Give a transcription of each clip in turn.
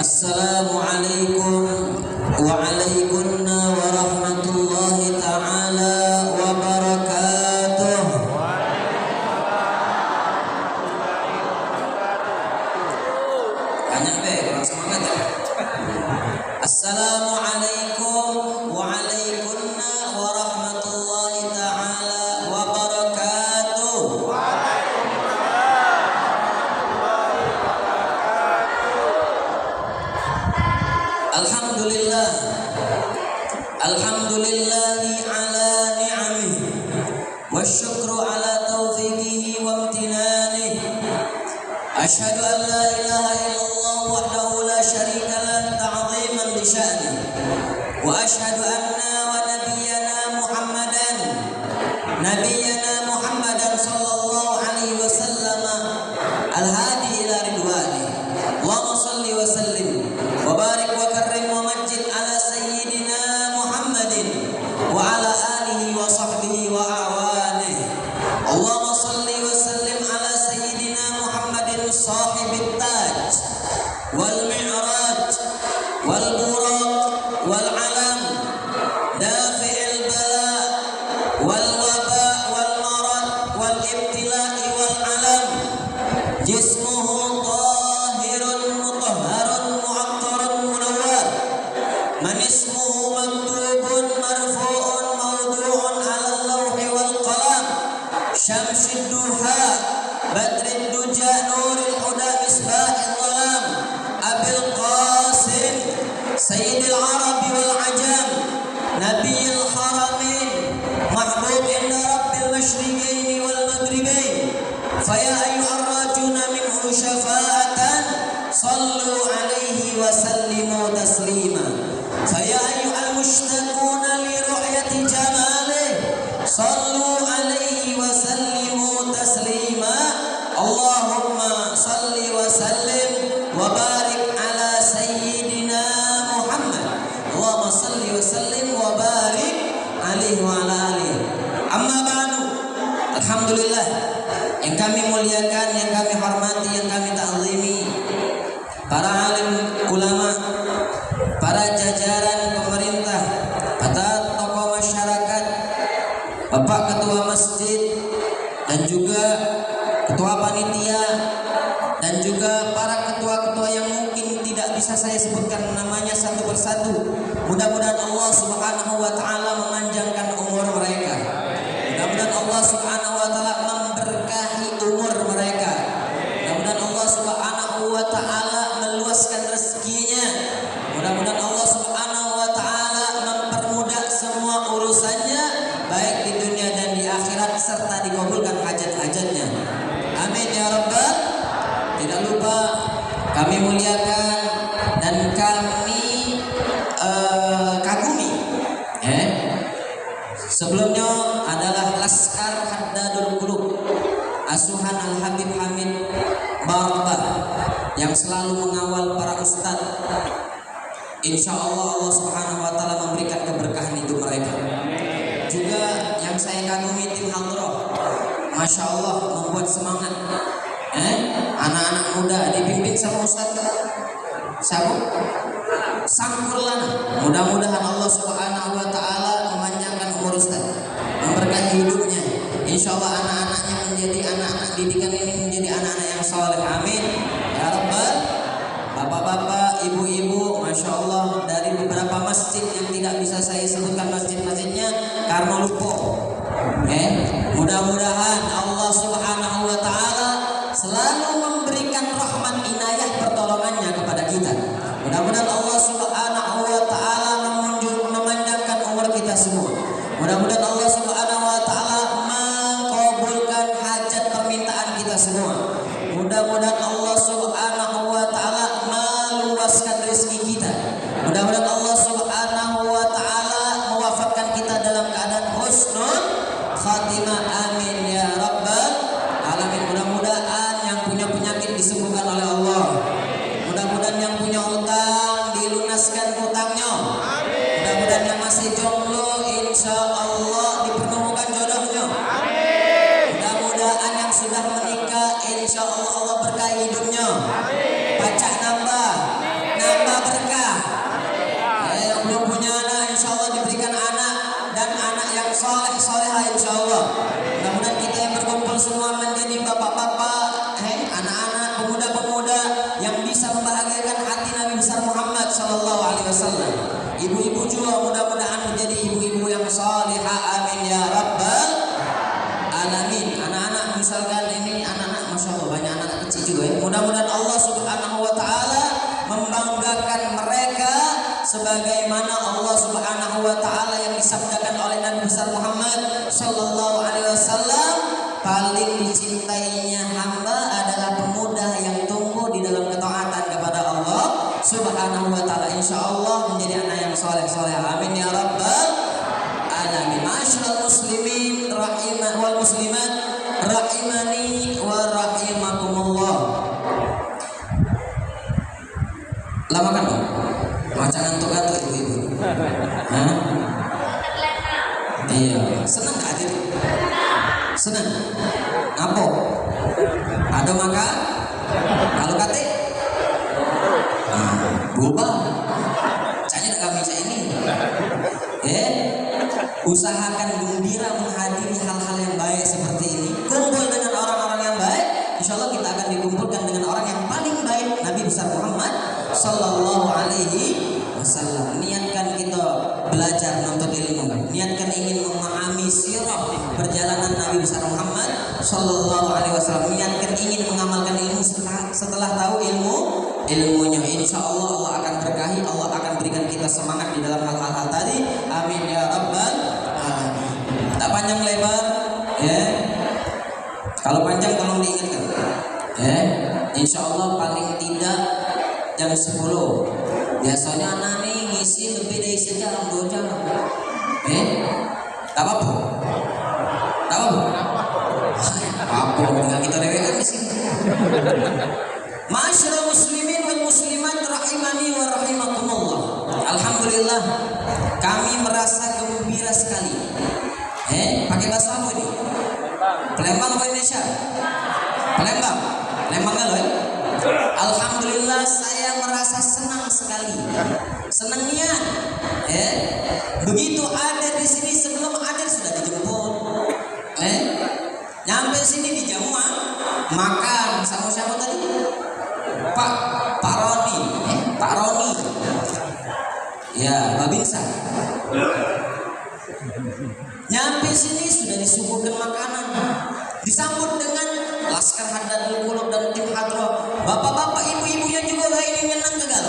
Assalamualaikum warahmatullahi ta'ala wabarakatuh. Banyak kurang semangat ya. Assalamualaikum warahmatullahi ta'ala wabarakatuh. Alhamdulillahi ala ni'amihi wasyukru ala taufiqihi wa imtinanihi. Asyhadu an la ilaha illallah wahdahu la syarika lah ta'ziman li sya'nihi wa asyhadu anna wa nabiyyana Muhammadan sallallahu alaihi wasallam al-hadi ila ridwani. Allahumma shalli wa sallim wa barik wa karrim wa majid ala sayyidina Muhammadin wa ala alihi wa sahbihi wa a'wanihi. Allahumma shalli wa sallim ala sayyidina Muhammadin sahibit taj wal mi'raj wal buraq wal alam dafi'il bala wal waba wal marad wal ibtila'i wal alam jismuhu tahirun mutahharun mu'attarun munawwar man ismuhu maktubun marfu'un mawdu'un 'ala al-lawhi wal qalam syamsid duha badrid duja nuril huda misbahil dhalam abil qasim sayyidil arabi wal ajam nabiyil haramin mahbub inda rabbil masyriqaini wal maghribain faya ayyuhar rajuna minhu syafa'atan sallu alaihi wa sallimu taslima faya ayyuhal mushtaquna li ru'yati jamalih sallu alaihi wa sallimu taslima. Allahumma salli wa sallim wa barik ala sayyidina Muhammad. Allahumma salli wa sallim wa barik alaihi wa ala alihi. Amma ba'du. Alhamdulillah, yang kami muliakan, yang kami hormati, yang kami ta'zimi, para alim ulama, para jajaran pemerintah, para tokoh masyarakat, Bapak Ketua Masjid, dan juga Ketua Panitia, dan juga para ketua-ketua yang mungkin tidak bisa saya sebutkan namanya satu persatu. Mudah-mudahan Allah Subhanahu wa taala memanjangkan umur mereka. Mudah-mudahan Allah Subhanahu wa taala memberkahi umur mereka. Mudah-mudahan Allah Subhanahu wa taala meluaskan rezekinya. Mudah-mudahan Allah Subhanahu wa taala mempermudah semua urusannya baik di dunia dan di akhirat serta dikabulkan hajat-hajatnya. Amin ya rabbal. Tidak lupa kami muliakan dan kami kagumi. Sebelumnya adalah Laskar Haddadul Qulub asuhan Al-Habib Hamid Barbah yang selalu mengawal para ustadz. Insya Allah Allah Subhanahu wa taala memberikan keberkahan itu mereka. Juga yang saya kagumi tim Hadroh, Masya Allah membuat semangat. Anak-anak muda dipimpin sama Ustaz Sangkurlana. Mudah-mudahan Allah Subhanahu wa taala memanjangkan umur Ustaz, memberkahi hidupnya. Insya Allah anak-anaknya menjadi anak-anak didikan ini menjadi anak-anak yang saleh. Amin ya rabbal. Bapak-bapak, ibu-ibu, Masya Allah, dari beberapa masjid yang tidak bisa saya sebutkan masjid-masjidnya karena lupa. Mudah-mudahan Allah Subhanahu wa taala selalu memberikan rahmat inayah pertolongannya kepada kita. Mudah-mudahan Allah Subhanahu wa taala memanjangkan umur kita semua. Mudah-mudahan Allah Subhanahu wa taala mengabulkan hajat permintaan kita semua. Mudah-mudahan Allah Subhanahu wa taala meluaskan rezeki kita. Mudah-mudahan Allah Subhanahu wa taala mewafatkan kita dalam keadaan husnul khatimah. Amin ya rabbal alamin. Mudah-mudahan yang punya penyakit disembuhkan oleh Allah. Mudah-mudahan yang punya hutang dilunaskan hutangnya. Mudah-mudahan yang masih jomblo insya Allah dipertemukan jodohnya. Mudah-mudahan yang sudah menikah insya Allah Allah berkahi hidupnya. Baca nambah. semua menjadi bapak-bapak, anak-anak, pemuda-pemuda yang bisa membahagiakan hati Nabi besar Muhammad sallallahu alaihi wasallam. Ibu-ibu juga mudah-mudahan menjadi ibu-ibu yang salihah, amin ya rabbal alamin. Anak-anak misalkan ini anak-anak, masya Allah banyak anak kecil juga ya. Mudah-mudahan Allah subhanahu wa ta'ala membanggakan mereka sebagaimana Allah subhanahu wa ta'ala yang disabdakan oleh Nabi besar Muhammad sallallahu alaihi wasallam, paling dicintainya hamba adalah pemuda yang tumbuh di dalam ketaatan kepada Allah subhanahu wa ta'ala. Insyaallah menjadi anak yang soleh-soleh, amin ya rabbal alamin. Ma'asyiral muslimin wal muslimat rahimani wa rahimakumullah. Lama kan dong? Macam ngantuk-ngantuk ibu-ibu. Hah? Iya, senang gak hadir? Senang? Apa? Ada maka? Kalau kate? Berubah. Canya kami saya ini. Usahakan gembira menghadiri hal-hal yang baik seperti ini. Kumpul dengan orang-orang yang baik, insya Allah kita akan dikumpulkan dengan orang yang paling baik, Nabi besar Muhammad sallallahu alaihi wasallam. Niatkan kita belajar menuntut ilmu, niatkan ingin memahami sirah perjalanan Nabi besar Muhammad sallallahu alaihi wasallam, niatkan ingin mengamalkan ilmu setelah tahu ilmunya. Insya Allah Allah akan berkahi, Allah akan berikan kita semangat di dalam hal-hal tadi, amin ya rabbal alamin. Tak panjang lebar ya, kalau panjang tolong diingatkan ya. Insya Allah paling tidak jam 10. Biasanya anak nih ngisi lebih dari sejam 2 jam. Tak apa-apa. Tak apa-apa. Apa dengan kita rewekan di sini. Ma'asyiral muslimin wal muslimat rahimani wa rahimakumullah. Alhamdulillah kami merasa gembira sekali. Pakai bahasa apa ini? Palembang atau Indonesia? Palembang. Palembang kan loh. Alhamdulillah saya merasa senang sekali. Senang niat. Begitu ada di sini, sebelum ada sudah dijemput. Nyampe sini dijamu makan sama siapa tadi? Pak Roni. Pak Roni. Ya, Babinsa. Nyampe sini sudah disuguhkan makanan. Disambut dengan Laskar Haddatul Qulub dan tim hadroh. Bapak-bapak, ibu-ibunya juga gak ingin menang gagal.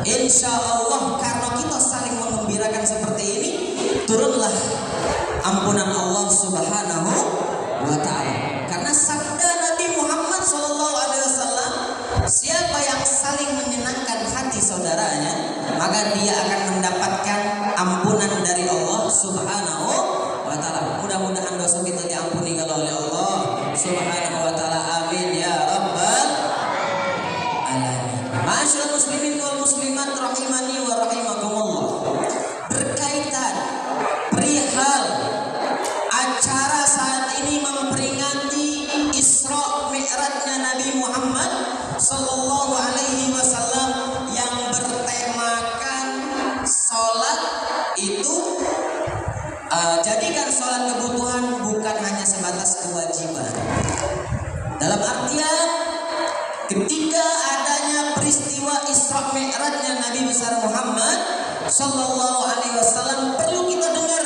Insya Allah karena kita saling mengembirakan seperti ini, turunlah ampunan Allah subhanahu wa ta'ala. Karena sabda Nabi Muhammad SAW, siapa yang saling menyenangkan hati saudaranya, maka dia akan mendapatkan ampunan dari Allah subhanahu wa ta'ala. Mudah-mudahan dosa kita diampuni oleh Allah subhanahu wa ta'ala, amin ya rabbal alamin. Ma'asyiral muslimin wal muslimat rahimani wa rahimakumullah. Berkaitan perihal acara saat ini memperingati Isra Mi'rajnya Nabi Muhammad sallallahu alaihi wasallam yang bertemakan sholat itu, jadikan sholat kebutuhan bukan hanya sebatas kewajiban. Dalam artian ketika adanya peristiwa Isra Mi'rajnya Nabi besar Muhammad sallallahu alaihi wasallam, perlu kita dengar,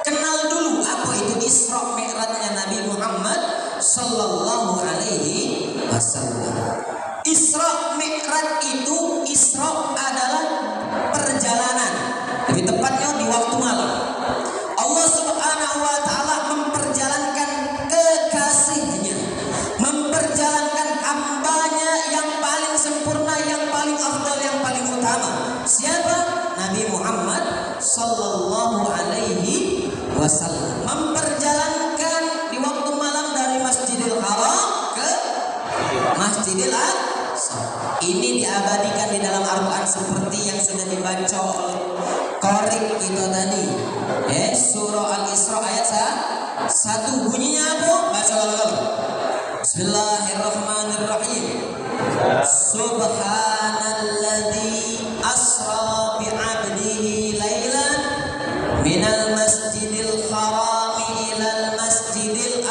kenal dulu apa itu Isra Mi'rajnya Nabi Muhammad sallallahu alaihi wasallam. Isra Mi'raj itu, Isra adalah perjalanan, lebih tepatnya di waktu malam. Allah subhanahu wa ta'ala memperjalankan kekasihnya, memperjalankan hambanya yang paling sempurna, yang paling afdal, yang paling utama. Siapa? Nabi Muhammad sallallahu alaihi wasallam. Memperjalankan di waktu malam dari Masjidil Haram ke Masjidil Aqsa. Ini diabadikan di dalam Al-Quran seperti yang sudah dibaca oleh Qorik itu tadi. Surah Al-Isra ayat 1 bunyinya apa? Baca lalu. Bismillahirrahmanirrahim. Subhanalladzi asra bi'abdihi laylan minal masjidil harami ilal masjidil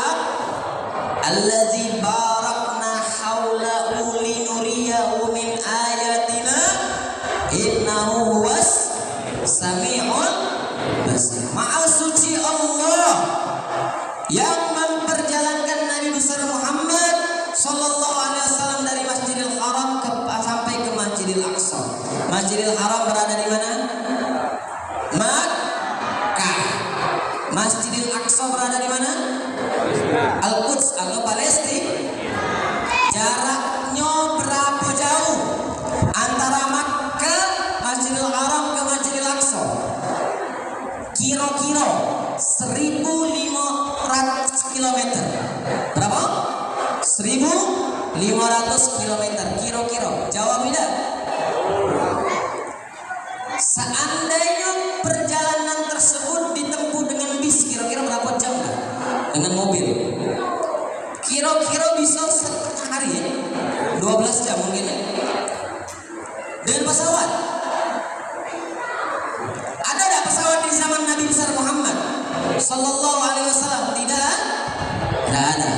Masjidil Haram berada di mana? Makkah. Masjidil Aqsa berada di mana? Al-Quds atau Palestina. Jaraknya berapa jauh antara Makkah, Masjidil Haram ke Masjidil Aqsa? Kira-kira 1.500 km. Berapa? 1.500 km. Kira-kira. Jawab tidak? Seandainya perjalanan tersebut ditempuh dengan bis, kira-kira berapa jam kan? Dengan mobil? Kira-kira bisa setengah hari ya? 12 jam mungkin ya? Dengan pesawat? Ada tidak pesawat di zaman Nabi besar Muhammad Sallallahu Alaihi Wasallam? Tidak? Tidak ada.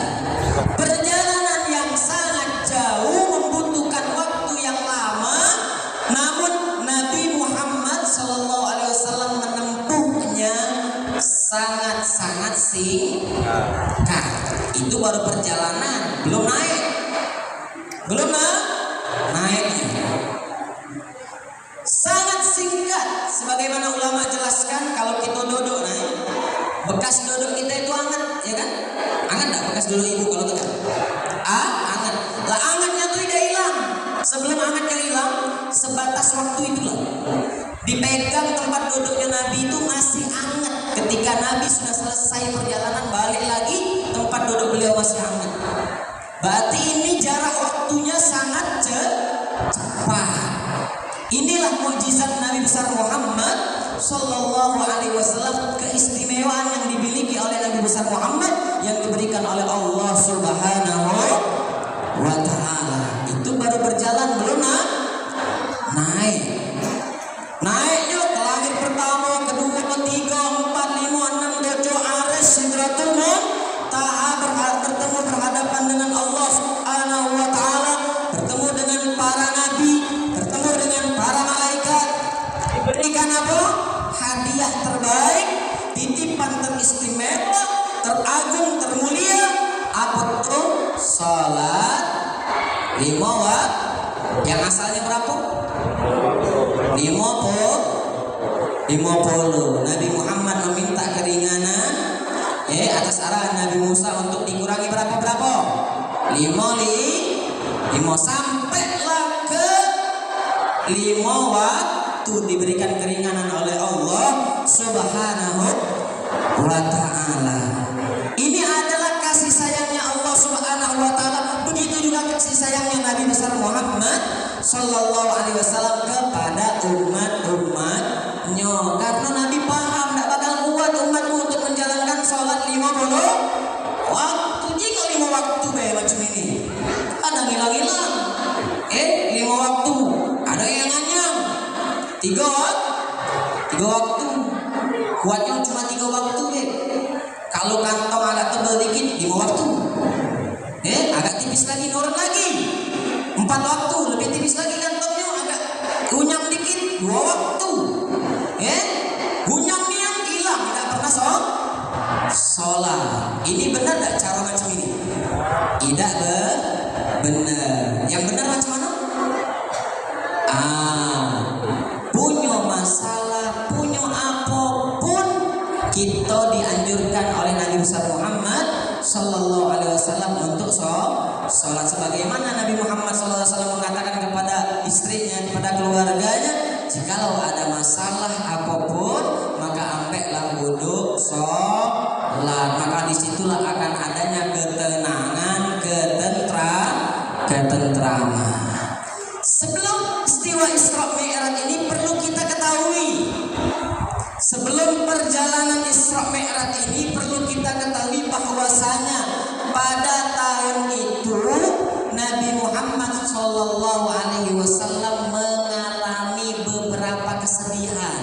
Perjalanan yang sangat jauh membutuhkan waktu yang lama, namun Nabi Muhammad Sallallahu Alaihi Wasallam menempuhnya sangat-sangat singkat. Itu baru perjalanan, belum naik, belum naiknya. Sangat singkat, sebagaimana ulama jelaskan. Kalau kita duduk naik, bekas duduk kita itu hangat, ya kan? Hangat enggak bekas duduk ibu kalau tegak? Hangat. Lah hangatnya tuh tidak hilang. Sebelum hangatnya hilang, sebatas waktu itulah dipegang tempat duduknya Nabi itu masih hangat. Ketika Nabi sudah selesai perjalanan balik lagi, tempat duduk beliau masih hangat. Berarti ini jarak waktunya sangat cepat. Inilah mukjizat Nabi besar Muhammad Sallallahu Alaihi Wasallam, keistimewaan yang dimiliki oleh Nabi besar Muhammad yang diberikan oleh Allah Subhanahu wa Ta'ala. Itu baru berjalan, belum naik. Naiknya ke langit pertama, kedua, ketiga, 4, 5, 6, 7, Arsy, Sidratul Muntaha, bertemu berhadapan dengan Allah Subhanahu wa Ta'ala, bertemu dengan para nabi, bertemu dengan para malaikat, diberikan apa? Hadiah terbaik, titipan teristimewa, teragung, termulia. Apa tuh? Salat 5 waktu. Yang asalnya berapa? 50. Nabi Muhammad meminta keringanan atas arahan Nabi Musa untuk dikurangi berapa? 5 sampailah ke 5 waktu diberikan keringanan oleh Allah Subhanahu wa Ta'ala. Ini adalah kasih sayangnya Allah Subhanahu wa Ta'ala. Begitu juga kasih sayangnya Nabi besar Muhammad Sallallahu Alaihi Wasallam kepada umat-umatnya. Karena Nabi paham tidak bakal kuat umatmu untuk menjalankan sholat 50 waktu. Jika 5 waktu macam ini, ada hilang-hilang. 5 waktu, ada yang nganyam 3 waktu. Kuatnya cuma 3 waktu Kalau kantong agak tebal dikit 5 waktu. Agak tipis lagi, nurun lagi 4 waktu, lebih tipis lagi kantongnya, agak gunyam dikit 2 waktu. Gunyam nian hilang, tidak pernah sholat. Ini benar tidak cara macam ini? Tidak benar. Yang benar macam mana? Punya masalah, punya apapun, kita dianjurkan oleh Nabi besar Muhammad Sallallahu Alaihi Wasallam untuk sholat. Sebagaimana Nabi Muhammad Sallallahu Alaihi Wasallam mengatakan kepada istrinya, kepada keluarganya, jikalau ada masalah apapun, maka ambillah wudhu sholat. Maka disitulah akan adanya ketenangan, ketentraman. Sebelum istiwa Isra Mi'raj ini perlu kita ketahui. Sebelum perjalanan Isra Mi'raj ini perlu kita ketahui bahwasanya pada tahun itu Nabi Muhammad Sallallahu Alaihi Wasallam mengalami beberapa kesedihan,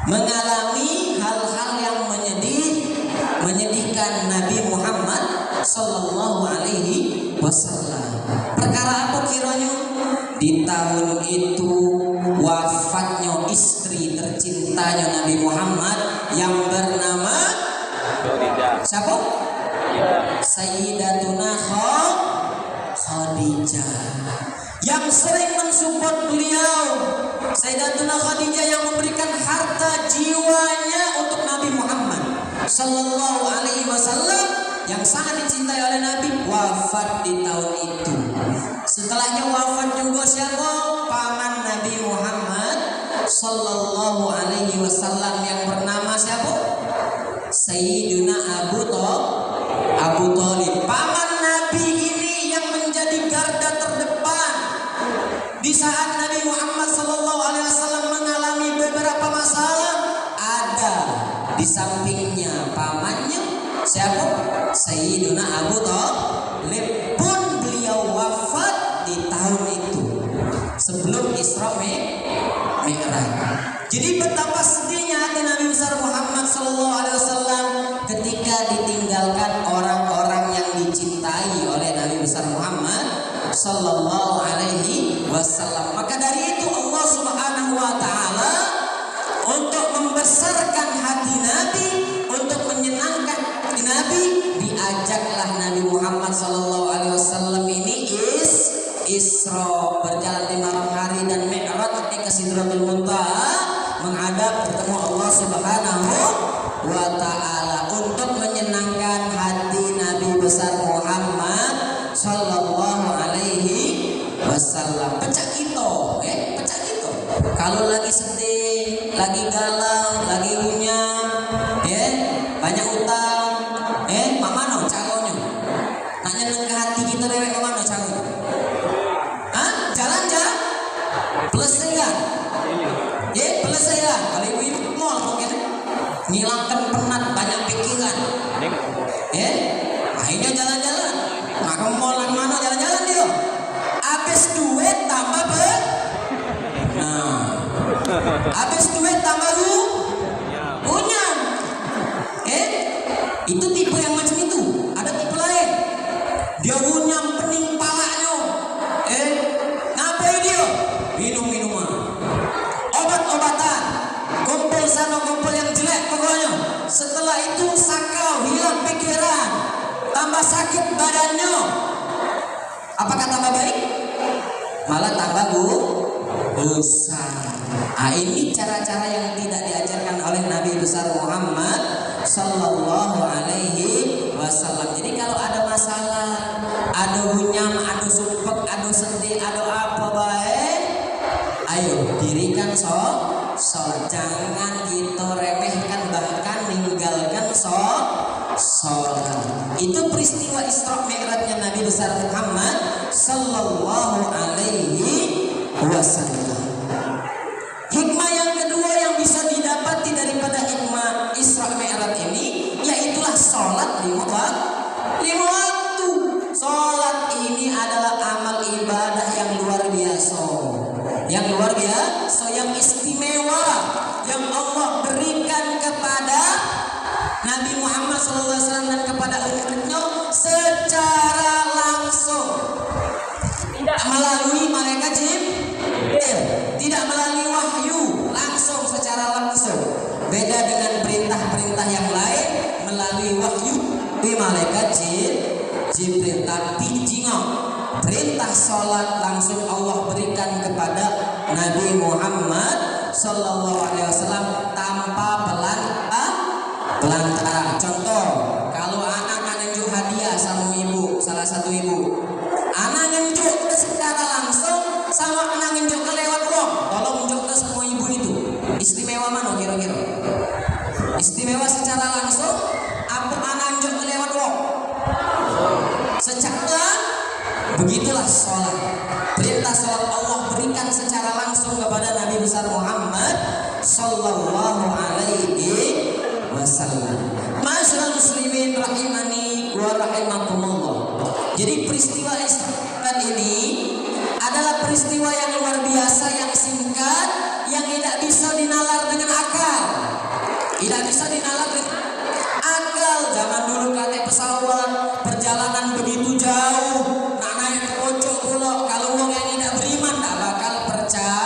mengalami hal-hal yang menyedihkan Nabi Muhammad Sallallahu Alaihi Wasallam. Perkara apa kiranya? Di tahun itu wafatnya istri tercintanya Nabi Muhammad yang bernama siapa? Sayyidatuna Khadijah, yang yang sering mensupport beliau. Sayyidatuna Khadijah yang memberikan harta jiwanya untuk Nabi Muhammad sallallahu alaihi wasallam, yang sangat dicintai oleh Nabi, wafat di tahun itu. Setelahnya wafat juga siapa? Paman Nabi Muhammad sallallahu alaihi wasallam yang bernama siapa? Sayyiduna Abu Thalib. Paman Nabi ini yang menjadi garda terdepan di saat Nabi Muhammad sallallahu alaihi wasallam mengalami beberapa masalah. Ada di sampingnya pamannya siapa? Sayyiduna Abu Thalib. Pun beliau wafat di tahun itu sebelum Isra Mi'raj. Jadi betapa sedihnya hati Nabi besar Muhammad sallallahu alaihi wasallam ketika ditinggalkan orang-orang yang dicintai oleh Nabi besar Muhammad sallallahu alaihi wasallam. Maka dari itu Allah Subhanahu wa taala untuk membesarkan hati Nabi, untuk menyenangkan hati Nabi, diajaklah Nabi Muhammad sallallahu alaihi wasallam ini Isra, berjalan di malam hari, dan Mi'raj ke Sidratul Muntaha menghadap bertemu Allah Subhanahu wa taala untuk menyenangkan hati Nabi besar Muhammad sallallahu alaihi wasallam. Pecah gitu. Kalau lagi sedih, lagi galau, lagi unyang, banyak utang, mak mano cagonya. Nanya ke hati kita dewek ke mano cago? Jalan-jalan pelesaian. Pelesaian. Kalau ibu-ibu mall mungkin ngilangkan penat, banyak pikiran. Akhirnya jalan-jalan. Maka mall yang mana jalan-jalan dia? Habis duit tambah habis duit tambah unyang. Itu tipe yang macam itu. Ada tipe lain. Dia unyang pening palanya. Ngapain dia? Minum-minuman, obat-obatan, kumpul sana kumpul yang jelek pokoknya. Setelah itu sakau, hilang pikiran, tambah sakit badannya. Apakah tambah baik? Malah tambah dosa. Ini cara-cara yang tidak diajarkan oleh Nabi besar Muhammad sallallahu alaihi wasallam. Jadi kalau ada masalah, ada hunyam, ada sumpek, ada sedih, ada apa baik, ayo dirikan sholat. Jangan kita remehkan, bahkan meninggalkan sholat. Itu peristiwa Isra Mi'rajnya Nabi besar Muhammad sallallahu alaihi wasallam. Hikmah yang kedua yang bisa didapati daripada hikmah Isra Mi'raj ini, yaitulah sholat 5 waktu. Sholat ini adalah amal ibadah yang luar biasa, yang istimewa, yang Allah berikan kepada Nabi Muhammad SAW dan kepada umatnya secara langsung, tidak melalui malaikat Jibril, tidak melalui wahyu, langsung, secara langsung. Beda dengan perintah-perintah yang lain melalui wahyu di malaikat Jibril. Tapi jingok, perintah sholat langsung Allah berikan kepada Nabi Muhammad sallallahu alaihi wasallam tanpa pelantara. Contoh, kalau anak nunjuk hadiah sama ibu, salah satu ibu, anak nunjuk secara langsung sama anak nunjuk lewat uang, tolong nunjuk ke semua ibu itu. Istimewa mana kira-kira? Istimewa secara langsung apa anak nunjuk lewat uang? Secara begitulah sholat. Perintah sholat Allah berikan secara langsung kepada Nabi besar Muhammad sallallahu alaihi wasallam. Masyaallah muslimin rahimani wa rahimakumullah. Jadi peristiwa Isra ini adalah peristiwa yang luar biasa, yang singkat, yang tidak bisa dinalar dengan akal. Tidak bisa dinalar dengan akal. Zaman dulu kata pesawat, perjalanan begitu jauh, naik ke pojok pulau. Kalau orang yang tidak beriman tak bakal percaya.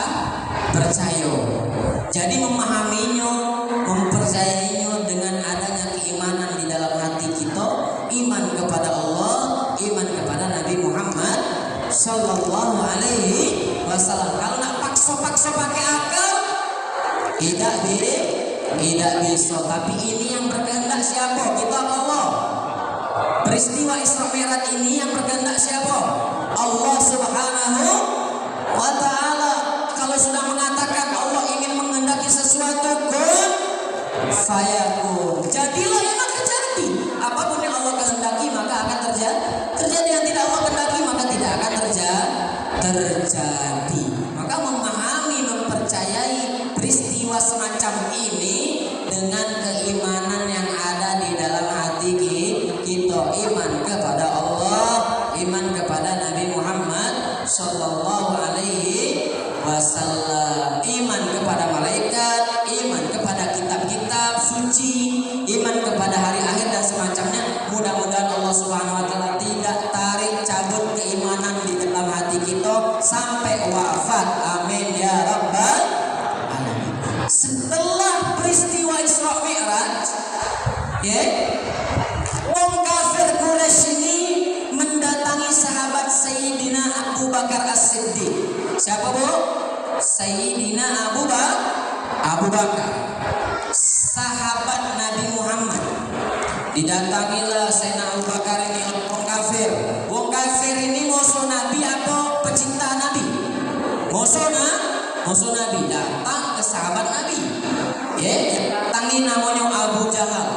Jadi memahaminya, mempercayainya dengan adanya keimanan di dalam hati kita, iman kepada Allah, iman kepada Nabi Muhammad sallallahu alaihi wasallam. Kalau nak paksa-paksa pakai akal, tidak bisa. Tapi ini yang berkehendak siapa? Kita Allah. Peristiwa Isra Mi'raj ini yang berkehendak siapa? Allah Subhanahu wa ta'ala. Kalau sudah mengatakan Allah ingin menghendaki sesuatu, kun fayakun, jadilah, yang akan terjadi. Apapun yang Allah kehendaki maka akan terjadi. Yang tidak Allah kehendaki maka tidak akan terjadi. Maka memahami, mempercayai peristiwa semacam ini dengan keimanan yang ada di dalam hati kita, iman kepada Allah, iman kepada Nabi Muhammad Sallallahu Alaihi Wasallam, iman kepada malaikat, iman kepada kitab-kitab suci, iman kepada hari akhir dan semacamnya. Mudah-mudahan Allah Subhanahu Wa Taala tidak tarik cabut keimanan di dalam hati kita sampai wafat. Amin ya rabbal alamin. Setelah peristiwa Isra Mi'raj, orang kafir Quraisy ini mendatangi sahabat Sayyidina Abu Bakar As-Siddiq. Siapa bu? Sayyidina Abu Bakar, sahabat Nabi Muhammad. Didatangilah Sayyidina Abu Bakar ini orang kafir. Orang kafir ini musuh Nabi atau pecinta Nabi? Musuh Nabi. Datang ke sahabat Nabi. Datangi namanya Abu Jahal.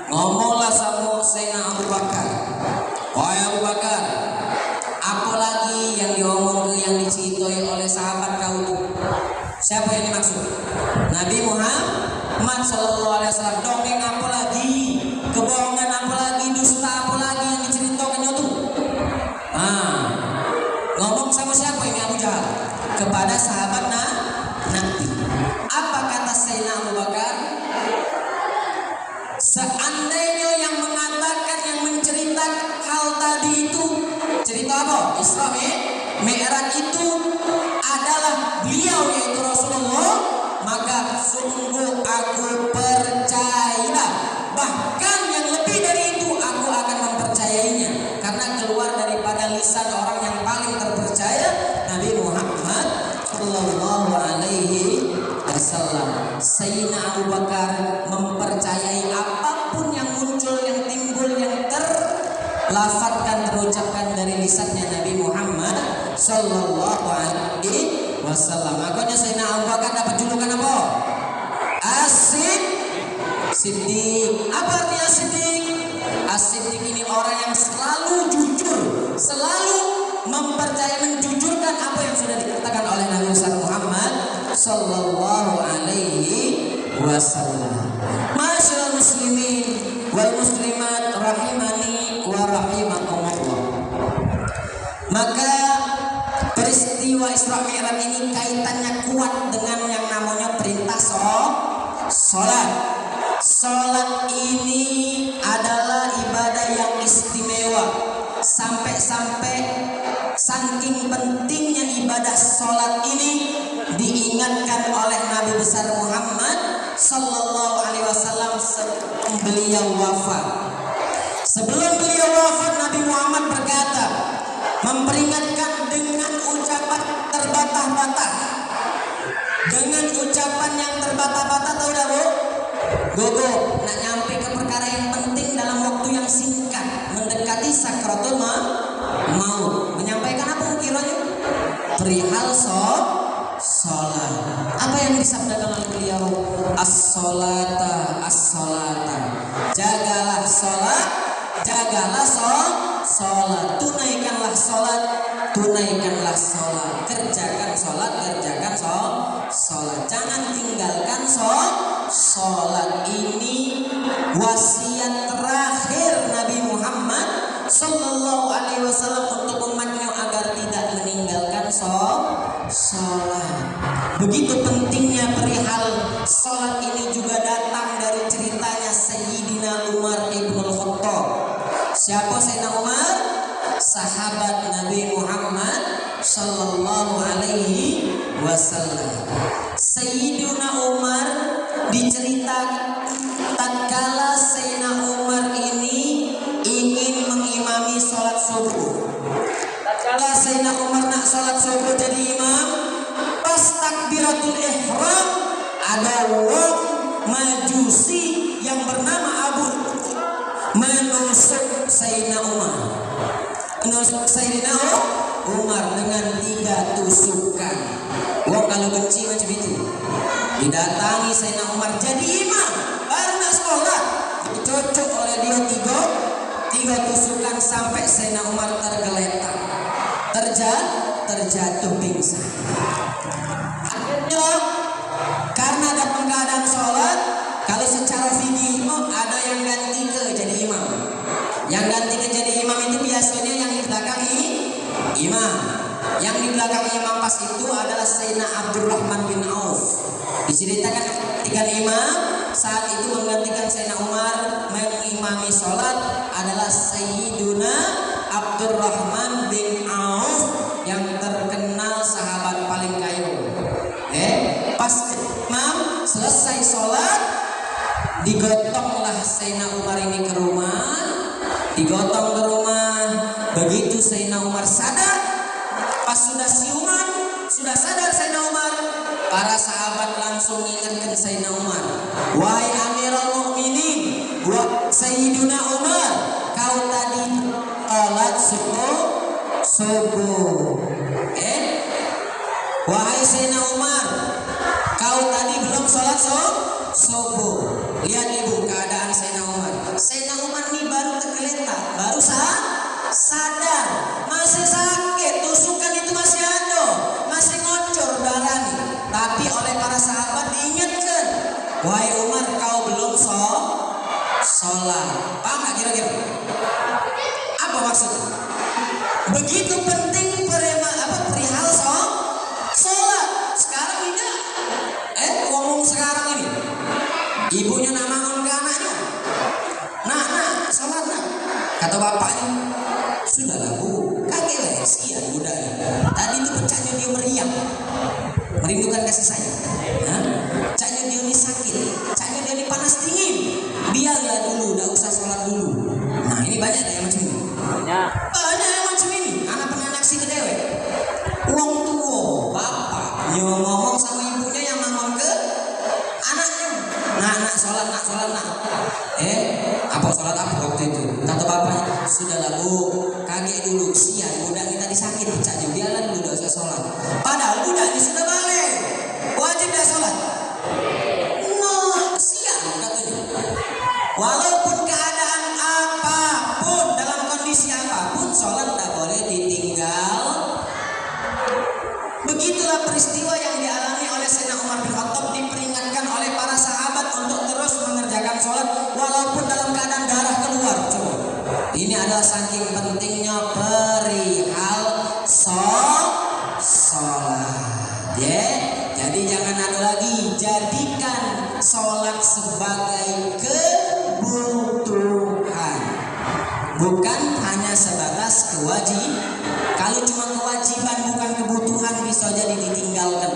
Ngomonglah sama Sayyidina Abu Bakar. Wahai Abu Bakar, apa lagi yang diomong, yang diceritai oleh sahabat kau itu? Siapa yang dimaksud? Nabi Muhammad Sallallahu Alaihi Wasallam. Dongeng apa lagi? Kebohongan apa lagi? Dusta apa lagi yang diceritakan itu? Ngomong sama siapa ini Abu Jahal? Kepada sahabat Nabi. Apa kata Sayyidina Abu Bakar? Seandainya yang mengatakan, yang menceritakan hal tadi itu, cerita apa? Isra Mi'raj itu adalah beliau, yaitu Rasulullah, maka sungguh aku percaya. Bahkan yang lebih dari itu aku akan mempercayainya, karena keluar daripada lisan orang yang paling terpercaya, Nabi Muhammad Sallallahu Alaihi Wasallam. Sayyidina Abu Bakar mempercayai apapun yang muncul, yang timbul, yang terlafadzkan, terucapkan dari lisannya Nabi Muhammad Sallallahu Alaihi Wasallam. Makanya Sayyidina Abu Bakar dapat julukan apa? As-Siddiq. Apa artinya Siddiq? As-Siddiq ini orang yang selalu jujur, selalu mempercayai, menjujurkan apa yang sudah dikatakan oleh Nabi Muhammad Sallallahu Alaihi Wasallam. Masyaallah muslimin wal muslimat rahimani wa rahimakumullah. Maka peristiwa Isra Mi'raj ini kaitannya kuat dengan yang namanya perintah sholat. Sholat ini adalah ibadah yang istimewa. Sampai-sampai saking pentingnya ibadah sholat ini diingatkan oleh Nabi besar Muhammad Sallallahu Alaihi Wasallam sebelum beliau wafat. Sebelum beliau wafat, Nabi Muhammad berkata, memperingatkan dengan ucapan terbata-bata. Dengan ucapan yang terbata-bata, tahu dah bu? Gogo, nak nyampe ke perkara yang penting dalam waktu yang singkat, mendekati sakratul maut. Menyampaikan apa kiranya? Perihal sholat. Apa yang disabdakan oleh beliau? As-sholata, as-sholata. Jagalah sholat, jagalah sholat. Tunaikanlah sholat, tunaikanlah sholat. Kerjakan sholat, kerjakan sholat. Jangan tinggalkan sholat. Ini wasiat terakhir Nabi Muhammad Sallallahu Alaihi Wasallam untuk umatnya agar tidak meninggalkan sholat. Begitu pentingnya perihal sholat ini juga datang dari ceritanya Sayyidina Umar ibnul Khattab. Siapa Sayyidina Umar? Sahabat Nabi Muhammad Sallallahu Alaihi Wasallam. Sayyidina Umar diceritakan tatkala Sayyidina Umar ini ingin mengimami sholat subuh. Tatkala Sayyidina Umar nak sholat subuh, jadi takbiratul ihram ada wong Majusi yang bernama Abu menusuk Sayyidina Umar. Menusuk Sayyidina Umar dengan 3 tusukan. Wong kalau benci macam itu. Didatangi Sayyidina Umar jadi imam, baru nak sholat, dicocok oleh dia 3 tusukan sampai Sayyidina Umar tergeletak, terjatuh pingsan. Akhirnya karena dalam keadaan sholat, kalau secara fikih ada yang ganti ke jadi imam. Yang ganti ke jadi imam itu biasanya yang di belakang imam. Yang di belakang imam pas itu adalah Sayyidina Abdurrahman bin Auf. Diceritakan ketika imam saat itu menggantikan Sayyidina Umar mengimami sholat adalah Sayyiduna Abdurrahman bin Auf yang terkenal sahabat paling kaya. Pas imam selesai sholat, digotonglah Sayyidina Umar ini ke rumah. Digotong ke rumah. Begitu Sayyidina Umar sadar, pas sudah siuman, sudah sadar Sayyidina Umar, para sahabat langsung ingatkan Sayyidina Umar, wahai Amirul Mukminin, Sayyidina Umar, kau tadi sholat subuh. Wahai Sayyidina Umar, kau tadi belum sholat subuh. Lihat ibu keadaan Sayyidina Umar. Sayyidina Umar ini baru tergeletak, baru sadar, masih sakit, tusukan itu masih ada, masih ngocor darah nih. Tapi oleh para sahabat diingatkan, wahai Umar, kau belum sholat. Paham nggak kira-kira? Apa maksudnya? Begitu penting perihal sholat. Sekarang tidak. Ngomong sekarang ini, ibunya nama ke anaknya, nak, sholat nak. Kata bapaknya, sudahlah bu, kakek sian muda. Tadi itu pecahnya dia meriang, merindukan kasih sayang. Caknya dia ini sakit, caknya dia ini panas dingin. Biarlah dulu, tidak usah sholat dulu. Nah ini banyak yang macam ini. Banyak yang macam ini. Anak penanak si kedewek. Uang tua, bapak ngomong sama ibunya yang ngomong ke anaknya. Nak sholat nak. Apa sholat apa waktu itu? Kata bapaknya, sudahlah bu, kaget dulu, sian budak ini tadi sakit pecahnya, biarlah dulu tidak usah sholat. Padahal budak ini sudah balik, wajib dah sholat. Sian katanya. Walaupun keadaan apapun, dalam kondisi apapun, sholat tidak boleh ditinggal. Begitulah peristiwa yang dialami oleh Sayyidina Umar bin Khattab, diperingatkan oleh para sahabat untuk terus mengerjakan sholat walaupun dalam keadaan darah keluar. Coba. Ini adalah saking pentingnya perihal sholat. Jadi jangan ada lagi, jadikan sholat sebagai kebutuhan, bukan hanya sebatas kewajiban. Kalau cuma kewajiban bukan kebutuhan bisa jadi ditinggalkan.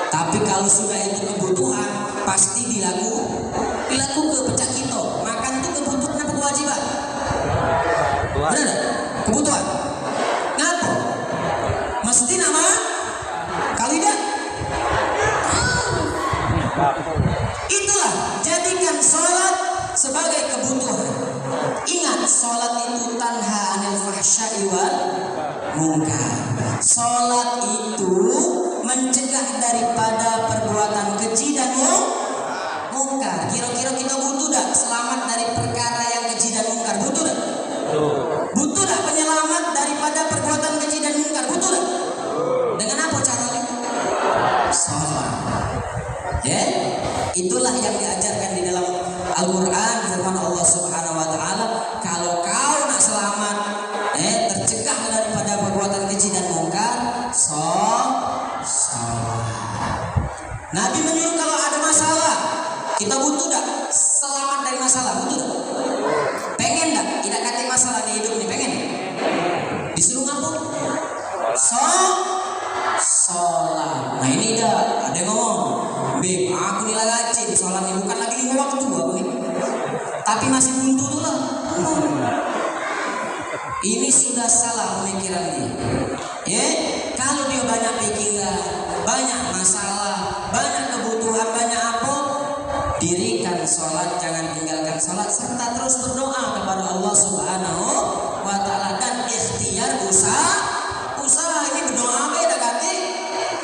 Tapi kalau sudah itu kebutuhan pasti dilakukan pecah kita. Makan itu kebutuhan apa kewajiban? Benar? Kebutuhan. Ngapa? Mesti nama? Kalau tidak? Itulah, jadikan sholat sebagai kebutuhan. Ingat, sholat itu tanha anil fahsya'i wal munkar. Sholat itu mencegah daripada perbuatan keji dan munkar. Kira-kira kita butuh tak selamat dari perkara yang keji dan munkar? Butuh tak? Butuh tak penyelamat daripada perbuatan keji dan munkar? Butuh tak? Dengan apa caranya? Sholat. Itulah yang diajarkan di dalam Al-Quran, firman Allah Subhanahu wa Ta'ala, kalau kau nak selamat, tercegah daripada perbuatan keji dan munkar, sholat. Nabi menyuruh kalau ada masalah, kita butuh tak selamat dari masalah? Butuh tak? Pengen tak? Tidak kata masalah di hidup ini, pengen? Disuruh ngapa? Sholat. Nah ini dah ada yang ngomong, Beb, aku nilai rajin sholat ini bukan lagi 5 waktu aku nih, tapi masih buntu tuh lah. Ini sudah salah pemikiran dia. Kalau dia banyak pikiran, banyak masalah, banyak kebutuhan, banyak apa, dirikan sholat, jangan tinggalkan sholat, serta terus berdoa kepada Allah Subhanahu wa Ta'ala, dan ikhtiar usaha ini berdoa tidak ganti,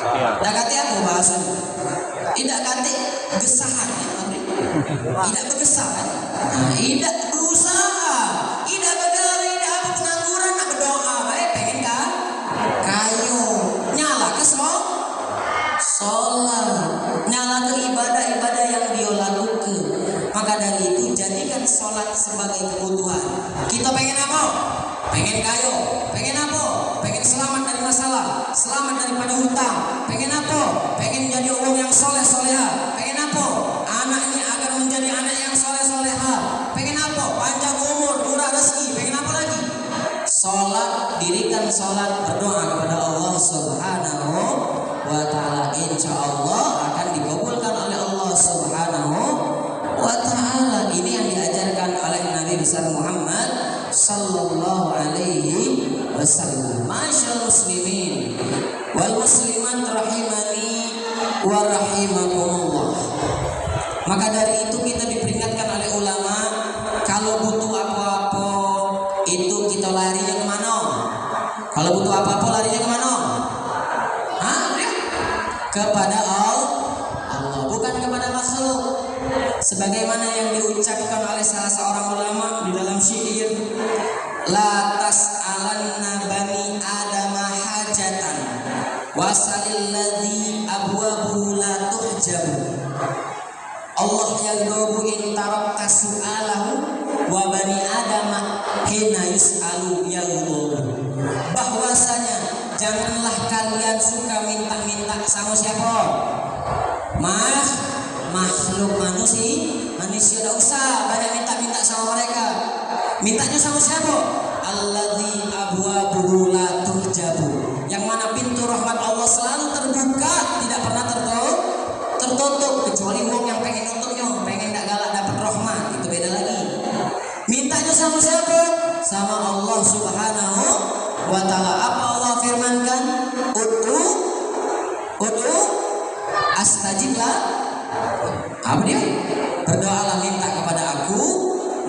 tidak ganti apa bahasanya, tidak ganti gesahan, tidak bergesahan, tidak berusaha, tidak bergerak, tidak apa pengangguran, nak berdoa, baik pengen kan kayu nyala ke sholat, nyala ke ibadah-ibadah yang dia lakukan. Maka dari itu jadikan sholat sebagai kebutuhan. Kita pengen apa? Pengen kayu. Pengen apa? Pengen selamat dari masalah, selamat daripada hutang. Pengen apa? Pengen jadi orang yang soleh-soleha. Pengen apa? Anaknya agar menjadi anak yang soleh-soleha. Pengen apa? Panjang umur, murah rezeki. Pengen apa lagi? Sholat, dirikan sholat, berdoa kepada Allah Subhanahu wa Ta'ala. Insya Allah akan dikabulkan oleh Allah Subhanahu wa Ta'ala. Ini yang diajarkan oleh Nabi besar Muhammad sallallahu alaihi wasallam. Masyaallah muslimin wal muslimat rahimani wa rahimakumullah. Maka dari itu kita diperingatkan oleh ulama, kalau butuh apa-apa itu kita larinya kemana? Kalau butuh apa-apa larinya kemana? Kepada Allah, bukan kepada makhluk. Sebagaimana yang diucapkan oleh salah seorang ulama di dalam syair, la tas'alanna bani adama hajatan wasalil ladzi abwabuhu la tuhjabu. Allah yaghdabu in tarakta su'alahu wa bani adama hina yus'alu yaghdabu. Bahwasanya janganlah kalian suka minta-minta sama siapa? Makhluk manusia tidak usah banyak minta-minta sama mereka. Mintanya sama siapa? Alladzi abwabuhu la tuhjabu. Yang mana pintu rahmat Allah selalu terbuka, tidak pernah tertutup, kecuali wong yang pengen nutupnya, pengen tak galak dapat rahmat, itu beda lagi. Mintanya sama siapa? Sama Allah Subhanahu wa Ta'ala. Apa Allah firmankan? Ud'u astajib lah. Apa dia? Berdoalah, minta kepada aku,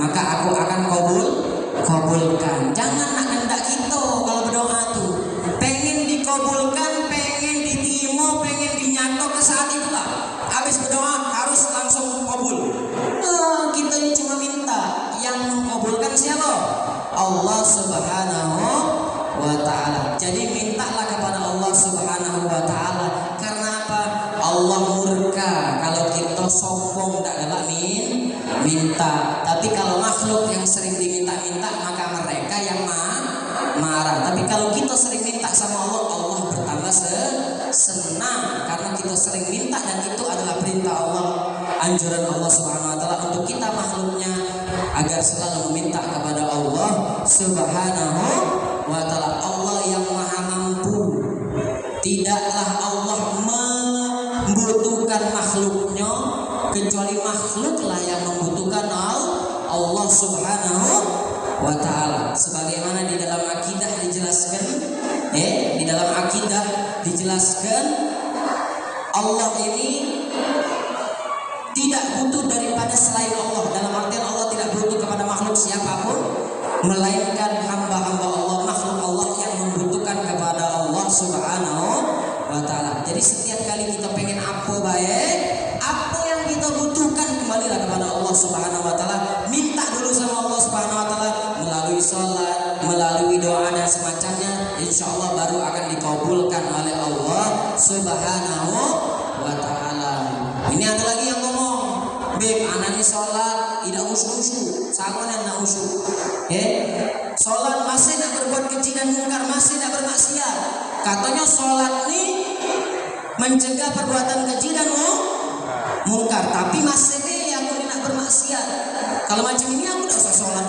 maka aku akan kabulkan. Jangan nak hendak kita kalau berdoa tuh pengen dikabulkan, pengen diterima, pengen dinyato ke saat itulah. Habis berdoa harus langsung kabul. Kita ini cuma minta, yang mengabulkan siapa? Allah Subhanahu wa Ta'ala. Jadi mintalah kepada Allah Subhanahu wa Ta'ala. Karena apa? Allah murka kalau kita sombong tidak galak minta. Tapi kalau makhluk yang sering diminta-minta, maka mereka yang marah. Tapi kalau kita sering minta sama Allah, Allah bertambah senang karena kita sering minta, dan itu adalah perintah Allah, anjuran Allah Subhanahu wa Ta'ala untuk kita makhluknya agar selalu meminta kepada Allah Subhanahu wa Ta'ala. Allah yang maha mampu, tidaklah Allah membutuhkan makhluknya, kecuali makhluklah yang membutuhkan Allah Subhanahu wa Ta'ala. Sebagaimana di dalam akidah dijelaskan, Allah ini tidak butuh daripada selain Allah. Dalam artian Allah tidak butuh kepada makhluk siapapun, melainkan hamba-hamba Allah, makhluk Allah yang membutuhkan kepada Allah Subhanahu wa Ta'ala. Jadi setiap kali kita pengen apa baik, apa yang kita butuhkan, kembalilah kepada Allah Subhanahu wa Ta'ala. Minta dulu sama Allah Subhanahu wa Ta'ala melalui sholat, melalui doa dan semacamnya. Insya Allah baru akan dikabulkan oleh Allah Subhanahu wa Ta'ala. Ini ada lagi yang ngomong, Beb, anaknya sholat tidak usyuk-usyuk, sama yang tidak usyuk. Sholat masih tidak berbuat keji dan mungkar, masih tidak bermaksiat. Katanya sholat ini mencegah perbuatan keji dan mungkar, tapi masih deh aku tidak bermaksiat. Kalau macam ini aku tidak usah sholat.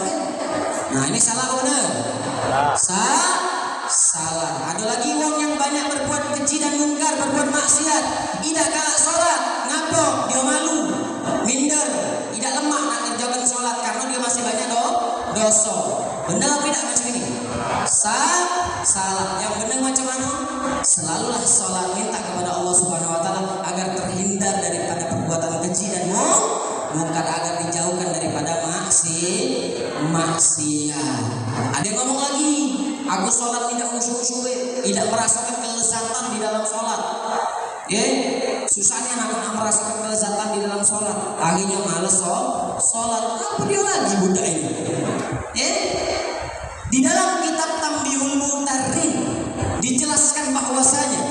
Nah ini salah benar? Salah. Ada lagi wong yang banyak berbuat keji dan mungkar, berbuat maksiat, tidak galak sholat. Ngapa? Dia malu, minder, tidak lemah nak kerjakan sholat karena dia masih banyak dosa. Benar tidak macam ini? salah. Yang benar macam mana? Selalulah sholat, minta kepada Allah Subhanahu wa taala agar terhindar daripada perbuatan keji dan mungkar, agar dijauhkan daripada maksiat. Ada yang ngomong lagi, aku sholat tidak khusyuk, tidak merasakan kelezatan di dalam sholat. Susahnya anak merasakan kelezatan di dalam sholat, akhirnya malas sholat. Apa dia lagi budak ini? Di dalam kitab Tambihul Mu'tarrin dijelaskan bahwasanya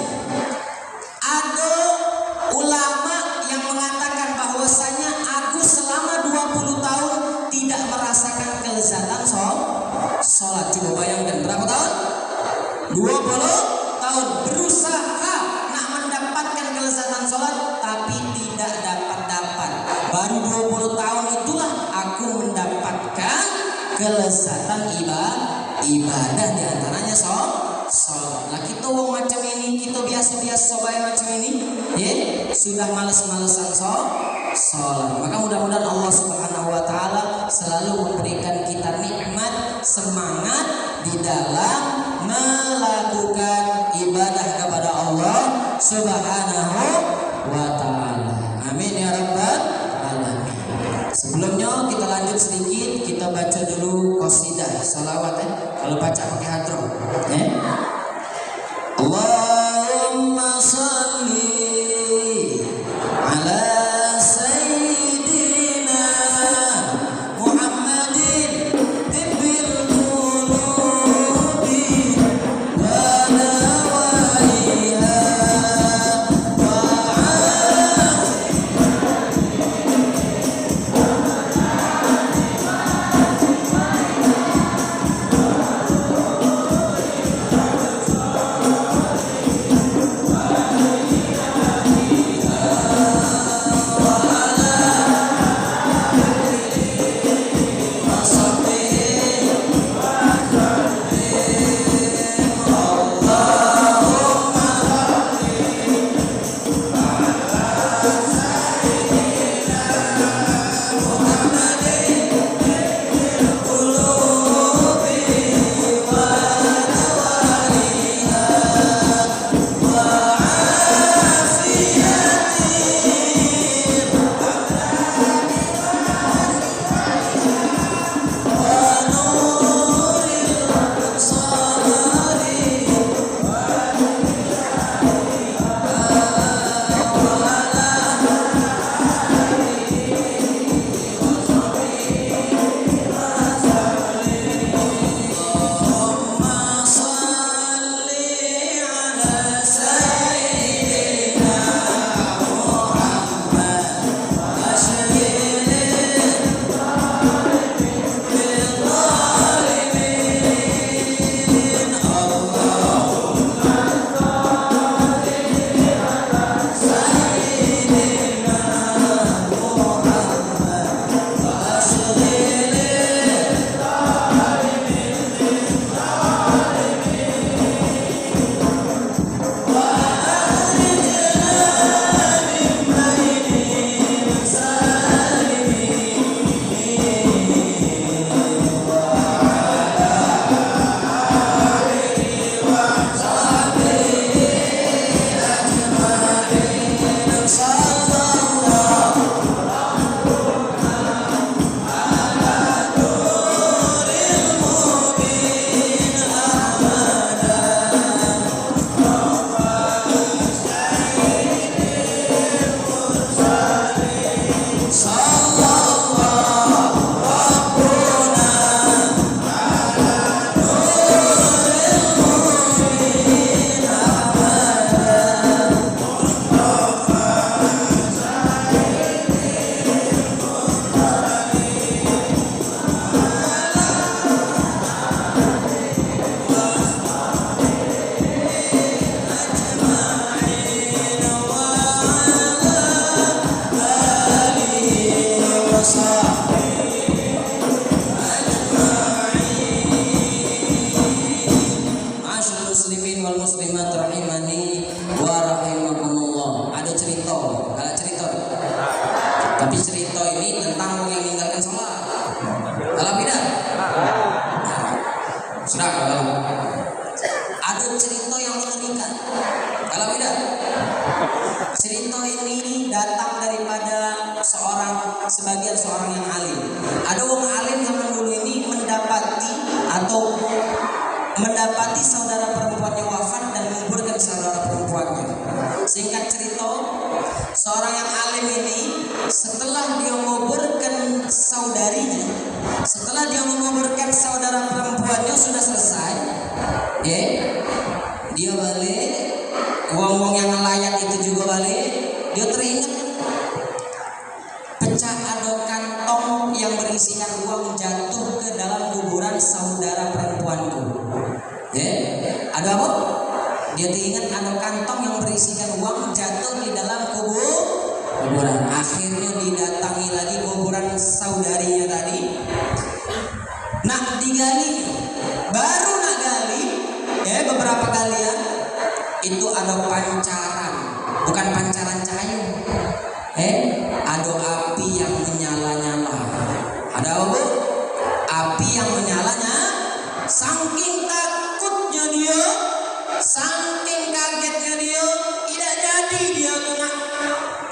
ada ulama yang mengatakan bahwasanya aku selama 20 tahun tidak merasakan kelezatan sholat. Coba bayangkan berapa tahun? 20 tahun berusaha nak mendapatkan kelezatan sholat tapi tidak dapat. Baru 20 tahun itulah aku mendapatkan kelezatan ibadah, di antaranya sholat. Nah kita wong macam ini, kita biasa-biasa baik macam ini, sudah males-malesan sholat. Maka mudah-mudahan Allah Subhanahu wa taala selalu memberikan kita nikmat, semangat di dalam melakukan ibadah kepada Allah Subhanahu wa taala. Amin ya rabbal alamin. Sebelumnya kita lanjut sedikit, kita baca dulu qasidah salawat kalau baca pakai hadroh. Allahumma shalli ala sayyidina Muhammadin tibbil qulubi wa dawaiha wa cerita ini datang daripada sebagian seorang yang alim. Ada orang alim zaman dulu ini mendapati saudara perempuannya wafat dan menguburkan saudara perempuannya. Singkat cerita, seorang yang alim ini setelah dia menguburkan saudarinya, setelah dia menguburkan saudara perempuannya sudah selesai, dia balik, wong-wong yang ngelayat itu juga balik, dia teringat pecah ada kantong yang berisikan uang jatuh ke dalam kuburan saudara perempuanku. Ada apa? Dia teringat ada kantong yang berisikan uang jatuh di dalam kuburan. Akhirnya didatangi lagi kuburan saudarinya tadi. Nak digali, baru nak gali, beberapa kalian itu ada pancaran, bukan pancaran cahaya. Ada api yang menyala-nyala. Ada apa? Api yang menyalanya. Saking takutnya dia, saking kagetnya dia, tidak jadi dia nak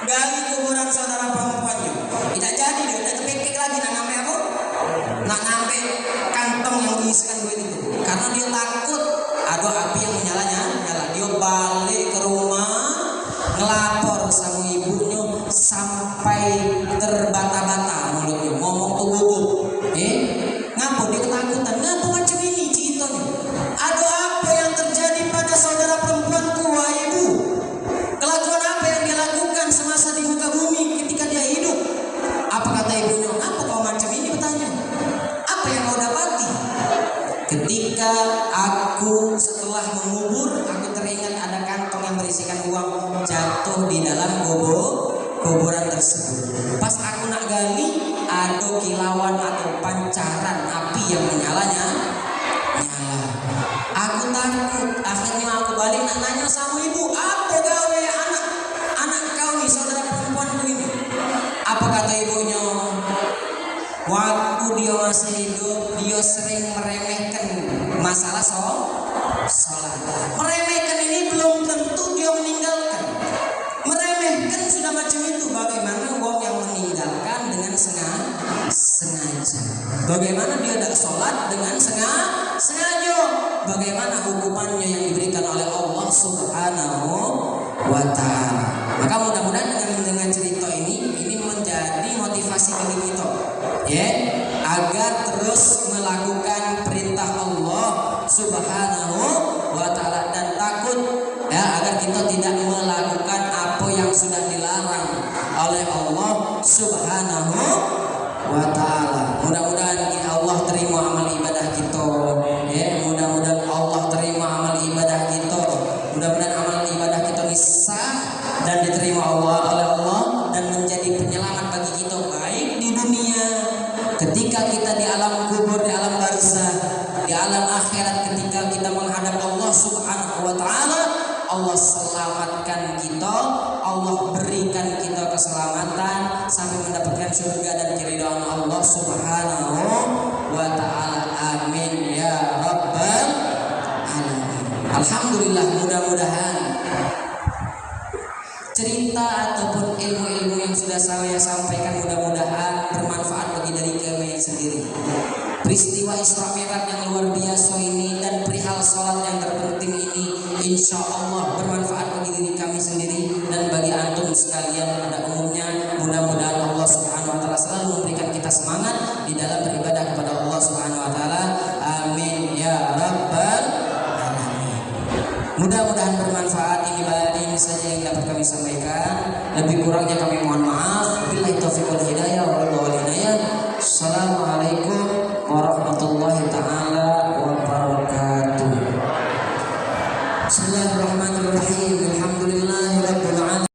gali kuburan saudara perempuannya. Tidak jadi dia, tidak kepikir lagi nak ngambil apa? Nak ngambil kantong yang berisikan duit itu. Karena dia takut ada api yang menyalanya. Dia balik ke rumah, ngelapor sama ibunya sampai terbata-bata mulutnya, ngomong tuh gugup. Ngapa dia ketakutan? Ngapa macam ini ceritanya? Ada apa yang terjadi pada saudara perempuanku, wahai ibu? Kelakuan apa yang dia lakukan semasa di muka bumi ketika dia hidup? Apa kata ibunya? Apa kau macam ini? Bertanya. Apa yang kau dapati? Ketika aku setelah mengubur, aku teringat ada kantong yang berisikan uang jatuh di dalam kuburan tersebut. Pas aku nak gali, ada kilauan atau pancaran api yang menyalanya. Aku takut. Akhirnya aku balik nak nanya sama ibu, apa gawe anak kau nih, saudara perempuanku ini? Apa kata ibunya? Waktu dia masih hidup, dia sering meremehkan masalah sholat. Meremehkan ini belum tentu dia meninggalkan. Meremehkan sudah macam itu. Bagaimana wong yang meninggalkan dengan sengaja? Bagaimana dia tidak sholat dengan sengaja? Bagaimana hukumannya yang diberikan oleh Allah Subhanahu wa Ta'ala? Maka mudah-mudahan dengan cerita ini menjadi motivasi bagi kita, agar terus melakukan perintah Allah Subhanahu wa Ta'ala dan takut, agar kita tidak melakukan apa yang sudah dilarang oleh Allah Subhanahu wa Ta'ala. Mudah-mudahan Allah terima amal ibadah kita, mudah-mudahan Allah terima amal ibadah kita, mudah-mudahan amal ibadah kita sah dan diterima oleh Allah dan menjadi penyelamat bagi kita, baik di dunia ketika kita di alam kubur, di alam barzah, di alam akhirat ketika kita menghadap Allah Subhanahu wa Ta'ala. Allah selamatkan kita, Allah berikan kita keselamatan sampai mendapatkan surga dan keridhaan Allah Subhanahu wa Ta'ala. Amin ya rabbal alamin. Alhamdulillah, mudah-mudahan cerita ataupun ilmu-ilmu yang sudah saya sampaikan mudah-mudahan bermanfaat bagi dari kami sendiri. Peristiwa Isra Mi'raj yang luar biasa ini dan perihal salat yang terpenting ini, insya Allah bermanfaat bagi diri kami sendiri dan bagi antum sekalian pada umumnya. Mudah-mudahan Allah Subhanahu wa Ta'ala selalu memberikan kita semangat di dalam beribadah kepada Allah Subhanahu wa Ta'ala. Amin ya rabbal alamin. Mudah-mudahan bermanfaat. Ini saja yang dapat kami sampaikan. Lebih kurangnya kami mohon maaf. Billahi taufiq wal hidayah. Assalamualaikum